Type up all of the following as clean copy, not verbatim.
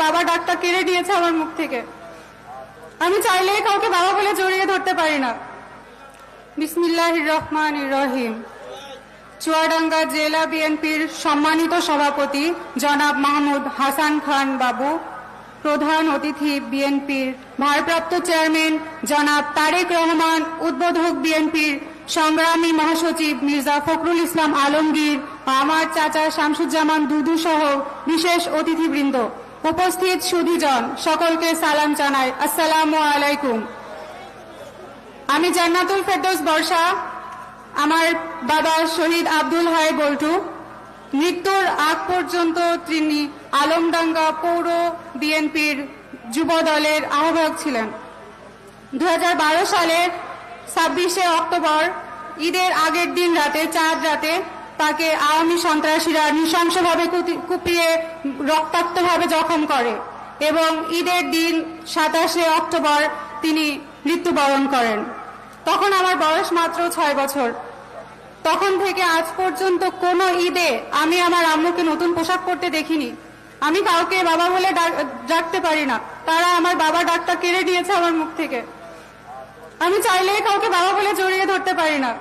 বাবা ডাকটা কেড়ে নিয়েছে আমার মুখ থেকে। আমি চাইলেই কাউকে বাবা বলে জড়িয়ে ধরতে পারি না। বিসমিল্লাহির রহমানির রহিম। চুয়াডাঙ্গা জেলা বিএনপির সম্মানিত সভাপতি জনাব মাহমুদ হাসান খান বাবু, প্রধান অতিথি বিএনপির ভারপ্রাপ্ত চেয়ারম্যান জনাব তারেক রহমান, উদ্বোধক বিএনপির সংগ্রামী মহাসচিব মির্জা ফখরুল ইসলাম আলমগীর, আমার চাচা শামসুজ্জামান দুদু সহ বিশেষ অতিথিবৃন্দ, উপস্থিত সুধীজন, সকলকে সালাম জানাই। আসসালামু আলাইকুম। আমি জান্নাতুল ফেরদৌস বর্ষা। আমার বাবা শহীদ আব্দুল হাই বল্টু। মৃত্যুর আগ পর্যন্ত তিনি আলমডাঙ্গা পৌর বিএনপির যুব দলের আহ্বায়ক ছিলেন। 2012 সালের 26শে অক্টোবর ঈদের আগের দিন রাতে, চাঁদ রাতে, তাকে আওয়ামী সন্ত্রাসীরা নৃশংসভাবে কুপিয়ে রক্তাক্তভাবে জখম করে এবং ঈদের দিন 27শে অক্টোবর তিনি মৃত্যুবরণ করেন। তখন আমার বয়স মাত্র 6 বছর। তখন থেকে আজ পর্যন্ত কোনো ঈদে আমি আমার আম্মুকে নতুন পোশাক পরতে দেখিনি। আমি কাউকে বাবা বলে ডাকতে পারি না। তারা আমার বাবা ডাকটা কেড়ে নিয়েছে আমার মুখ থেকে। আমি চাইলেই কাউকে বাবা বলে জড়িয়ে ধরতে পারি না।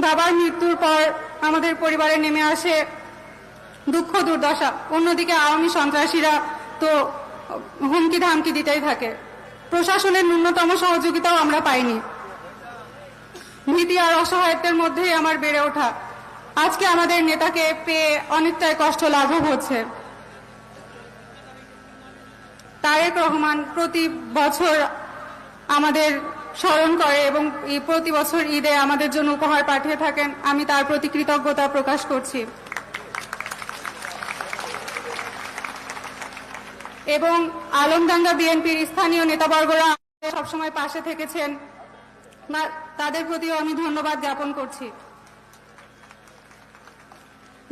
বাবার মৃত্যুর পর আমাদের পরিবারে নেমে আসে দুঃখ দুর্দশা। অন্যদিকে আওয়ামী সন্ত্রাসীরা তো হুমকি ধামকি দিতেই থাকে। প্রশাসনের ন্যূনতম সহযোগিতাও আমরা পাইনি। ভীতি আর অসহায়ত্বের মধ্যেই আমার বেড়ে ওঠা। আজকে আমাদের নেতাকে পেয়ে অনেকটাই কষ্ট লাঘব হচ্ছে। তারেক রহমান প্রতি বছর আমাদের স্মরণ করে এবং প্রতি বছর ঈদে আমাদের জন্য উপহার পাঠিয়ে থাকেন। আমি তার প্রতি কৃতজ্ঞতা প্রকাশ করছি এবং আলমডাঙ্গা বিএনপির স্থানীয় নেতাবর্গরা সবসময় পাশে থেকেছেন, তাদের প্রতিও আমি ধন্যবাদ জ্ঞাপন করছি।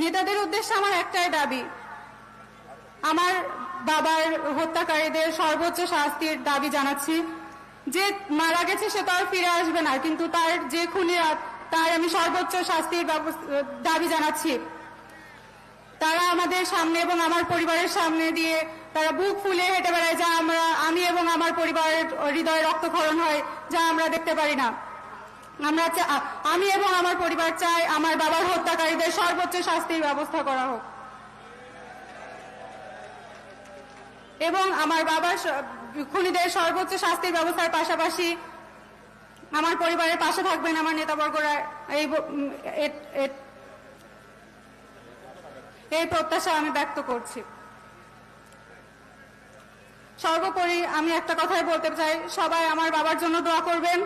নেতাদের উদ্দেশ্যে আমার একটাই দাবি, আমার বাবার হত্যাকারীদের সর্বোচ্চ শাস্তির দাবি জানাচ্ছি। যে মারা গেছে সে তো আর ফিরে আসবে না, কিন্তু তার যে খুনিরা, তার আমি সর্বোচ্চ শাস্তির দাবি জানাচ্ছি। তারা আমাদের সামনে এবং আমার পরিবারের সামনে দিয়ে তারা বুক ফুলে হেঁটে বেড়ায়, যা আমি এবং আমার পরিবারের হৃদয়ে রক্তক্ষরণ হয়, যা আমরা দেখতে পারি না। আমি এবং আমার পরিবার চাই আমার বাবার হত্যাকারীদের সর্বোচ্চ শাস্তির ব্যবস্থা করা হোক এবং আমার বাবার খুনিদের সর্বোচ্চ শাস্তির ব্যবস্থার পাশাপাশি আমার পরিবারের পাশে থাকবেন আমার নেতাবর্গরা। এই প্রত্যাশা আমি ব্যক্ত করছি। সর্বোপরি আমি একটা কথাই বলতে চাই, সবাই আমার বাবার জন্য দোয়া করবেন।